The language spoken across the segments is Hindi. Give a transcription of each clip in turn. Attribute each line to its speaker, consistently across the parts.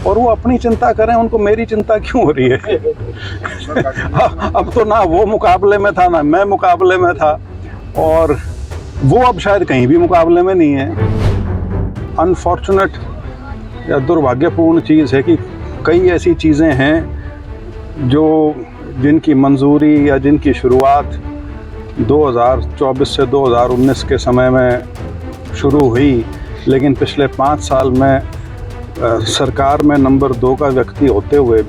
Speaker 1: और वो अपनी चिंता करें, उनको मेरी चिंता क्यों हो रही है? अब तो ना वो मुकाबले में था ना मैं मुकाबले में था, और वो अब शायद कहीं भी मुकाबले में नहीं है। अनफॉर्चुनेट या दुर्भाग्यपूर्ण चीज़ है कि कई ऐसी चीज़ें हैं जिनकी मंजूरी या जिनकी शुरुआत 2024 से 2019 के समय में शुरू हुई, लेकिन पिछले 5 साल में सरकार में नंबर 2 का व्यक्ति होते हुए।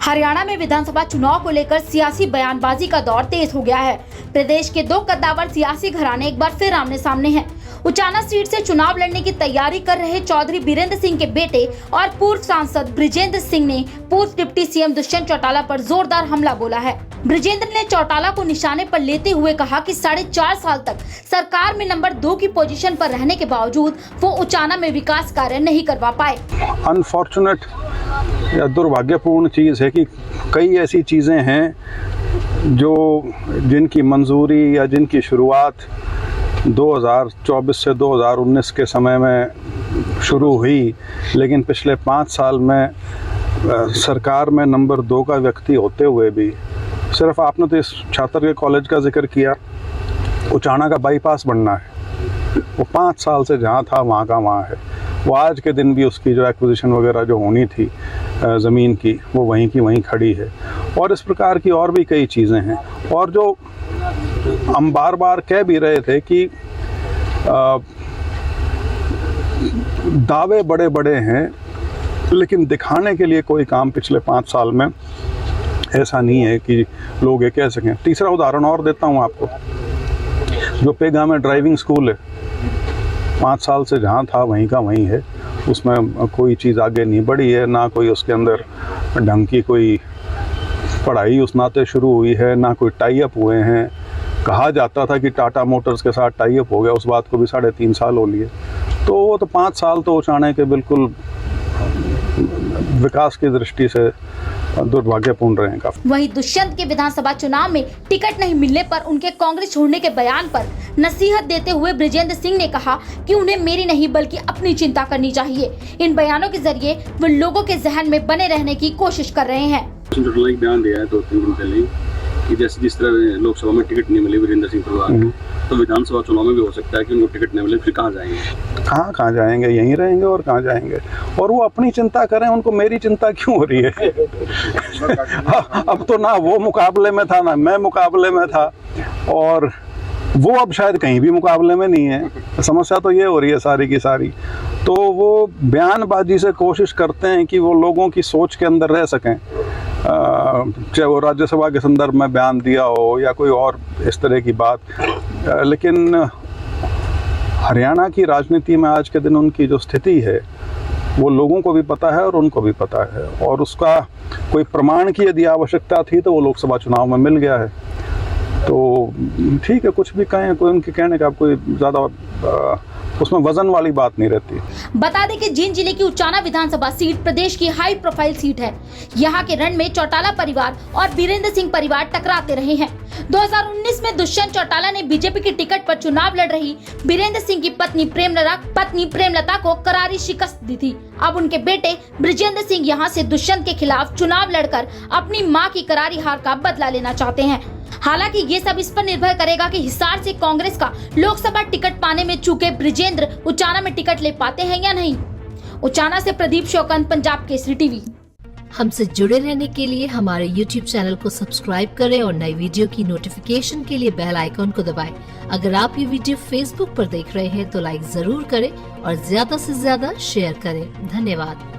Speaker 2: हरियाणा में विधानसभा चुनाव को लेकर सियासी बयानबाजी का दौर तेज हो गया है। प्रदेश के 2 कद्दावर सियासी घराने एक बार फिर आमने सामने हैं। उचाना सीट से चुनाव लड़ने की तैयारी कर रहे चौधरी बीरेंद्र सिंह के बेटे और पूर्व सांसद बृजेंद्र सिंह ने पूर्व डिप्टी सीएम दुष्यंत चौटाला पर जोरदार हमला बोला है। बृजेंद्र ने चौटाला को निशाने पर लेते हुए कहा कि 4.5 साल तक सरकार में नंबर 2 की पोजीशन पर रहने के बावजूद वो उचाना में विकास कार्य नहीं करवा पाए।
Speaker 1: अनफॉर्चुनेट या दुर्भाग्यपूर्ण चीज़ है कि कई ऐसी चीज़ें हैं जिनकी मंजूरी या जिनकी शुरुआत 2024 से 2019 के समय में शुरू हुई, लेकिन पिछले 5 साल में सरकार में नंबर 2 का व्यक्ति होते हुए भी। सिर्फ आपने तो इस छात्र के कॉलेज का जिक्र किया, उचाना का बाईपास बनना है, वो 5 साल से जहाँ था वहाँ का वहाँ है। वो आज के दिन भी उसकी जो एक्विजिशन वगैरह जो होनी थी ज़मीन की, वो वहीं की वहीं खड़ी है। और इस प्रकार की और भी कई चीज़ें हैं, और जो हम बार बार कह भी रहे थे कि दावे बड़े बड़े हैं, लेकिन दिखाने के लिए कोई काम पिछले 5 साल में ऐसा नहीं है कि लोग ये कह सकें। तीसरा उदाहरण और देता हूँ आपको, जो पेगा में ड्राइविंग स्कूल है, 5 साल से जहाँ था वहीं का वहीं है। उसमें कोई चीज़ आगे नहीं बढ़ी है, ना कोई उसके अंदर ढंग की कोई पढ़ाई उस नाते शुरू हुई है, ना कोई टाई अप हुए हैं। कहा जाता था कि टाटा मोटर्स के साथ टाई अप हो गया, उस बात को भी 3.5 साल हो लिए। तो वो तो 5 साल तो उचाने के बिल्कुल विकास की दृष्टि से दुर्भाग्यपूर्ण रहे काफी।
Speaker 2: वहीं दुष्यंत के विधानसभा चुनाव में टिकट नहीं मिलने पर उनके कांग्रेस छोड़ने के बयान पर नसीहत देते हुए बृजेंद्र सिंह ने कहा कि उन्हें मेरी नहीं बल्कि अपनी चिंता करनी चाहिए। इन बयानों के जरिए वो लोगों के जहन में बने रहने की कोशिश कर रहे हैं।
Speaker 3: बयान दिया है 2-3 दिन पहले कि जैसे जिस तरह लोकसभा में टिकट नहीं मिली वीरेंद्र सिंह परिवार को, तो विधानसभा चुनाव में भी हो सकता है कि उनको टिकट नहीं मिले, फिर कहाँ जाएंगे?
Speaker 1: कहाँ जाएंगे? यहीं रहेंगे और कहाँ जाएंगे? और वो अपनी चिंता करें, उनको मेरी चिंता क्यों हो रही है? अब तो ना वो मुकाबले में था ना मैं मुकाबले में था, और वो अब शायद कहीं भी मुकाबले में नहीं है। समस्या तो ये हो रही है सारी की सारी। तो वो बयानबाजी से कोशिश करते हैं कि वो लोगों की सोच के अंदर रह सकें, चाहे वो राज्यसभा के संदर्भ में बयान दिया हो या कोई और इस तरह की बात। लेकिन हरियाणा की राजनीति में आज के दिन उनकी जो स्थिति है वो लोगों को भी पता है और उनको भी पता है, और उसका कोई प्रमाण की यदि आवश्यकता थी तो वो लोकसभा चुनाव में मिल गया है। तो ठीक है, कुछ भी कहें, कोई उनके कहने का कोई ज़्यादा उसमें वजन वाली बात नहीं रहती।
Speaker 2: बता दें कि जींद जिले की उचाना विधानसभा सीट प्रदेश की हाई प्रोफाइल सीट है। यहाँ के रण में चौटाला परिवार और बीरेंद्र सिंह परिवार टकराते रहे हैं। 2019 में दुष्यंत चौटाला ने बीजेपी की टिकट पर चुनाव लड़ रही बीरेंद्र सिंह की पत्नी प्रेमलता को करारी शिकस्त दी थी। अब उनके बेटे बृजेंद्र सिंह यहाँ से दुष्यंत के खिलाफ चुनाव लड़कर अपनी मां की करारी हार का बदला लेना चाहते हैं। हालांकि ये सब इस पर निर्भर करेगा कि हिसार से कांग्रेस का लोकसभा टिकट पाने में चूके बृजेंद्र उचाना में टिकट ले पाते हैं या नहीं। उचाना से प्रदीप शौकंत, पंजाब केसरी टीवी।
Speaker 4: हमसे जुड़े रहने के लिए हमारे YouTube चैनल को सब्सक्राइब करें और नई वीडियो की नोटिफिकेशन के लिए बेल आइकॉन को दबाएं। अगर आप ये वीडियो Facebook पर देख रहे हैं तो लाइक जरूर करें और ज्यादा से ज्यादा शेयर करें। धन्यवाद।